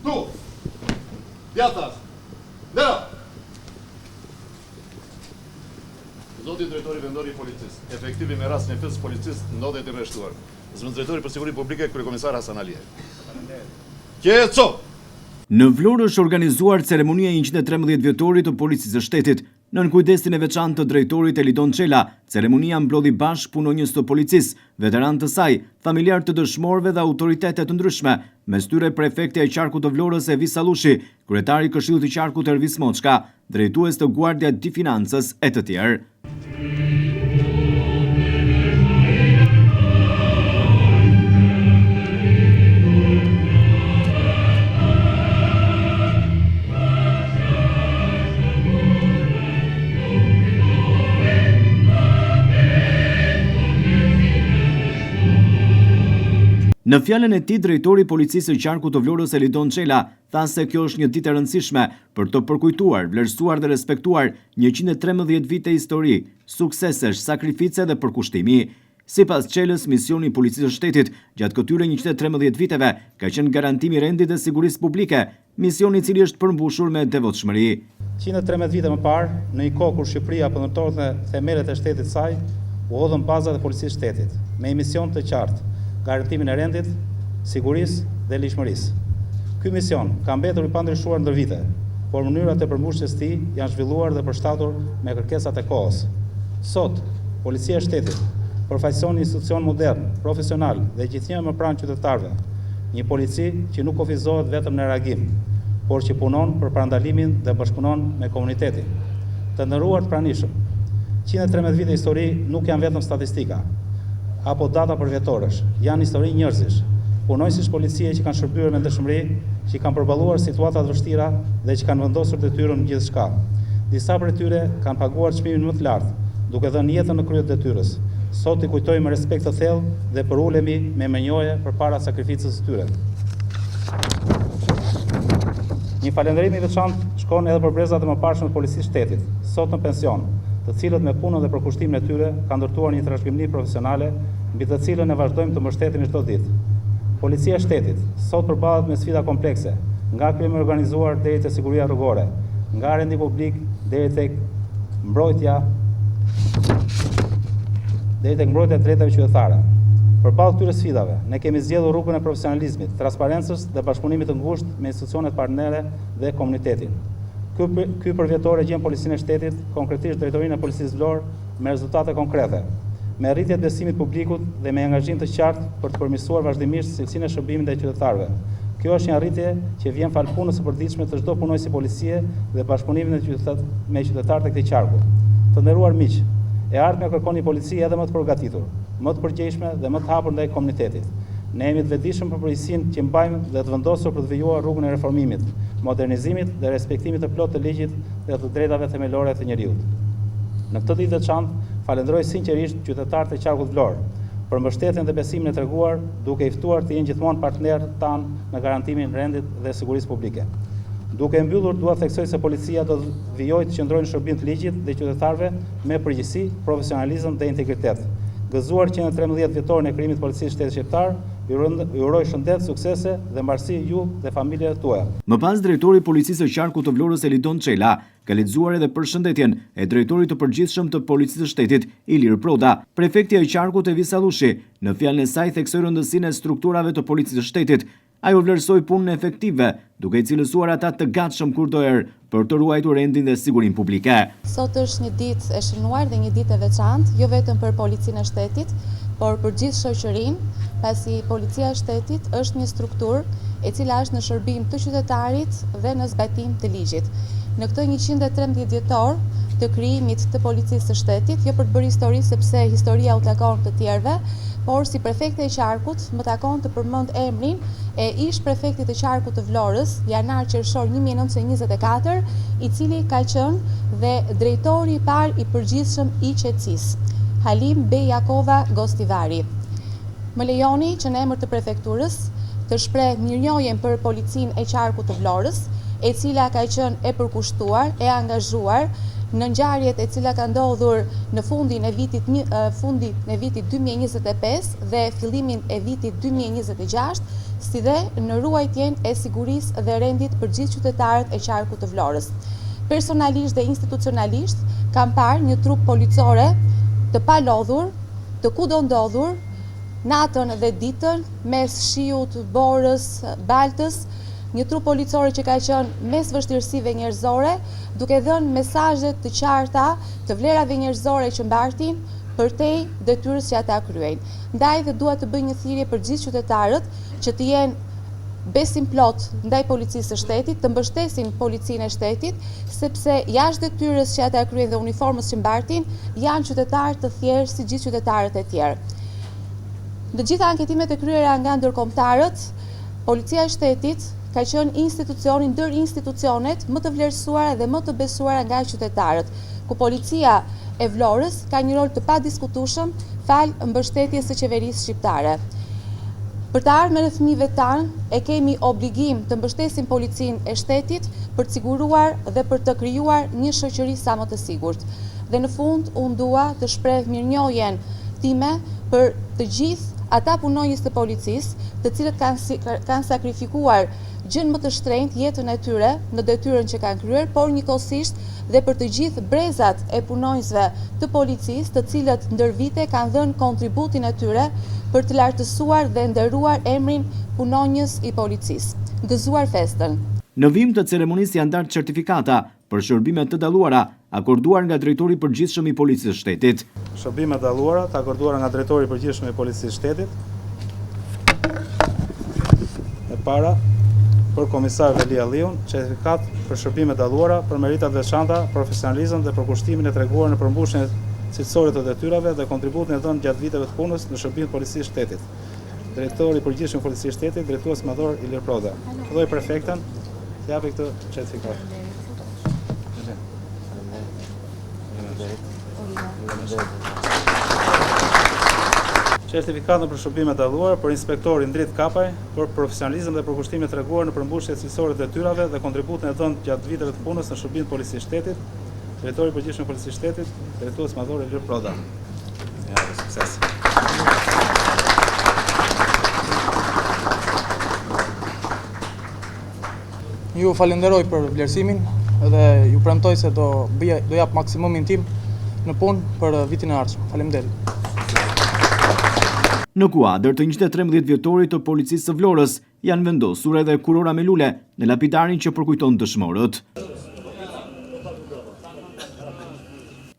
Tu! Djathas! Ndero! Zoti drejtori vendori i policisë, efektivi me rastin e fytyrës policisë ndodhet i rreshtuar. Zëvendës drejtori për siguri publike, kryekomisar Hasan Aliaj. Qeco! Në Vlorë është organizuar ceremonia e 113 vjetorit të policisë së shtetit. Nën kujdesin e veçantë të drejtorit Elidon Çela, ceremonia mblodhi bashkë punonjës të policisë, veteranë të saj, familjar të dëshmorëve dhe autoritetet të ndryshme, mes tyre prefekti i qarkut të Vlorës Evis Sallushi, kryetari i Këshillit të Qarkut Ervis Moçka, drejtues të Guardia di Financës e të tjerë. Në fjalën e tij, drejtori i policisë së qarkut të Vlorës Elidon Çela tha se kjo është një ditë e rëndësishme për të përkujtuar, vlerësuar dhe respektuar 113 vite histori, suksesesh, sakrifice dhe përkushtimi. Sipas Çelës, misioni i policisë së shtetit gjatë këtyre 113 viteve ka qenë garantimi i rendit dhe sigurisë publike, misioni i cili është përmbushur me devotshmëri. 113 vite më parë, në një kohë kur Shqipëria po ndërtonte themelet e shtetit saj, u hodhën bazat e policisë së shtetit, me një mision të qartë: garantimin e rendit, sigurisë dhe lishmërisë. Ky mision ka mbetur i pandryshuar ndër vite, por mënyrat e përmbushjes së tij janë zhvilluar dhe përshtatur me kërkesat e kohës. Sot, policia e shtetit përfaqëson një institucion modern, profesional dhe gjithnjë më pranë qytetarëve, një polici që nuk kufizohet vetëm në reagim, por që punon për parandalimin dhe bashkëpunon me komunitetin. Të nderuar të pranishëm, 113 vite histori nuk janë vetëm statistika apo data përvjetorësh, janë histori njerëzish, punonjësish policie që kanë shërbyer me dëshmëri, që kanë përballuar situata të vështira dhe që kanë vendosur detyrën në gjithçka. Disa prej tyre kanë paguar çmimin më të lartë, duke dhënë jetën në krye të detyrës. Sot i kujtojmë me respekt të thellë dhe përulemi me menjoje përpara sakrificës së tyre. Një falënderim i veçantë shkon edhe për brezat e mëparshëm të policisë shtetit, sot në pension, të cilët me punën dhe përkushtimin e tyre kanë ndërtuar një trashëgimni profesionale, mbi të cilën e vazhdojmë të mbështetemi çdo ditë. Policia e shtetit sot përballet me sfida komplekse, nga krimi organizuar deri te siguria rrugore, nga rendi publik deri tek mbrojtja e drejtave qytetare. Përballë këtyre sfidave, ne kemi zgjedhur rrugën e profesionalizmit, transparencës dhe bashkëpunimit të ngushtë me institucionet partnere dhe komunitetin. Ky përvjetor e gjen policinë e shtetit, konkretisht drejtorinë e policisë Vlorë, me rezultate konkrete, me arritje të besimit publikut dhe me angazhim të qartë për të përmirësuar vazhdimisht cilësinë e shërbimit ndaj qytetarëve. Kjo është një arritje që vjen fal punës së përditshme të çdo punonjësi policie dhe bashkëpunimit me qytetarët e këtij qarku. Të nderuar miq, e ardhmja kërkon një polici edhe më të përgatitur, më të përgjegjshme dhe më të hapur ndaj komunitetit. Ne jemi të vetëdijshëm për përgjegjësinë që mbajmë dhe të vendosur për të vijuar rrugën e reformimit, modernizimit dhe respektimit të plotë të ligjit dhe të drejtave themelore të njerëzit. Në këtë ditë veçantë, falenderoj sinqerisht qytetarët e qarkut Vlorë për mbështetjen dhe besimin e treguar, duke i ftuar të jenë gjithmonë partnerë tanë në garantimin e rendit dhe sigurisë publike. Duke mbyllur, dua të theksoj se policia do të vijojë të qëndrojë në shërbim të ligjit dhe qytetarëve me përgjegjësi, profesionalizëm dhe integritet. Gëzuar 113 vjetorin e krijimit të policisë shtetit shqiptar, ju uroj shëndet, suksese dhe mbarësi ju dhe familjeve tuaja. Më pas, drejtori i policisë së qarkut të Vlorës Elidon Çela ka lexuar edhe përshëndetjen e drejtorit të përgjithshëm të policisë së shtetit Ilir Proda. Prefekti i qarkut Evis Sallushi në fjalën e saj theksoi rëndësinë e strukturave të policisë së shtetit. Ajo vlerësoi punën efektive, duke i cilësuar ata të gatshëm kurdoherë për të ruajtur rendin dhe sigurinë publike. Sot është një ditë e shënuar dhe një ditë e veçantë, jo vetëm për policinë e shtetit, por për gjithë shoqërinë, pasi policia e shtetit është një strukturë e cila është në shërbim të qytetarit dhe në zbatim të ligjit. Në këtë 113 vjetor të krijimit të policisë së shtetit, jo për të bërë histori sepse historia u takon të tjerëve, por si prefekte e qarkut më takon të përmend emrin e ish prefektit të qarkut të Vlorës, janar qershor 1924, i cili ka qenë dhe drejtori i parë i përgjithshëm i qetësisë, Halim Bey Jakova Gostivari. Më lejoni që në emër të prefekturës të shpreh mirënjohjen për policinë e qarkut të Vlorës, e cila ka qenë e përkushtuar, e angazhuar në ngjarjet e cila ka ndodhur në fundin e vitit 2025 dhe fillimin e vitit 2026, si dhe në ruajtjen e sigurisë dhe rendit për gjithë qytetarët e qarkut të Vlorës. Personalisht dhe institucionalisht kam parë një trup policore të palodhur, të kudo ndodhur, natën dhe ditën, mes shiut, borës, baltës, një trup policore që ka qenë mes vështirësive njerëzore, duke dhënë mesazhe të qarta të vlerave njerëzore që mbartin përtej detyrës që ata kryejnë. Ndaj dhe dua të bëj një thirrje për gjithë qytetarët që të jenë besim plot ndaj policisë së shtetit, të mbështesin policinë e shtetit, sepse jashtë detyrës që ata kryejnë dhe uniformës që mbartin, janë qytetarë të thjerë si gjithë qytetarët e tjerë. Në gjitha anketimet e kryera nga ndërkombëtarët, policia e shtetit ka qenë institucioni ndër institucionet më të vlerësuara dhe më të besuara nga qytetarët, ku policia e Vlorës ka një rol të padiskutueshëm fal mbështetjes së qeverisë shqiptare. Për të ardhmen e fëmijëve tanë, e kemi obligim të mbështesim policinë e shtetit për të siguruar dhe për të krijuar një shoqëri sa më të sigurt. Dhe në fund, unë dua të shpreh mirënjohjen time për të gjithë ata punonjës të policisë, të cilët kanë sakrifikuar gjën më të shtrenjtë jetën e tyre në detyrën që kanë kryer, por njëkohësisht dhe për të gjithë brezat e punonjësve të policisë, të cilët ndër vite kanë dhënë kontributin e tyre për të lartësuar dhe nderuar emrin punonjës i policisë. Gëzuar festën. Në vim të ceremonisë janë ndarë certifikata për shërbime të dalluara akorduar nga drejtori i përgjithshëm i policisë së shtetit. Shërbime të dalluara të akorduara nga drejtori i përgjithshëm i policisë së shtetit. E para për komisar Velia Liun, certifikat për shërbime të dalluara për meritat veçanta, profesionalizëm dhe përkushtimin e treguar në përmbushjen cilësore të detyrave dhe kontributin e dhënë gjatë viteve të punës në shërbimin e policisë së shtetit. Drejtori i përgjithshëm i policisë së shtetit, drejtues madhor Ilir Proda. Filloi prefekten të japë këtë certifikat. Certifikatën për shërbime të dalluara për inspektori Ndrit Kapaj për profesionalizëm dhe përkushtimin e treguar në përmbushje cilësore të detyrave dhe kontributin e dhënë gjatë viteve të punës në shërbimin e policisë së shtetit. Drejtori i përgjithshëm i policisë së shtetit, drejtues madhor Ilir Proda. Ja, sukses. Ju falenderoj për vlerësimin dhe ju premtoj se do jap maksimumin tim në punë për vitin e ardhshëm. Faleminderit. Në kuadër të 113 vjetorit të policisë së Vlorës janë vendosur edhe kurora me lule në lapidarin që përkujton dëshmorët.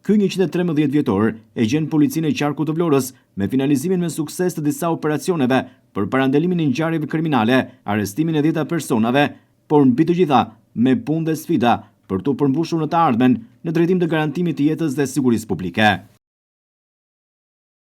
Ky 113 vjetor e gjen policinë e qarkut të Vlorës me finalizimin me sukses të disa operacioneve për parandalimin e ngjarjeve kriminale, arrestimin e 10 personave, por mbi të gjitha me punë dhe sfida për të përmbushur në të ardhmen në drejtim të garantimit të jetës dhe sigurisë publike.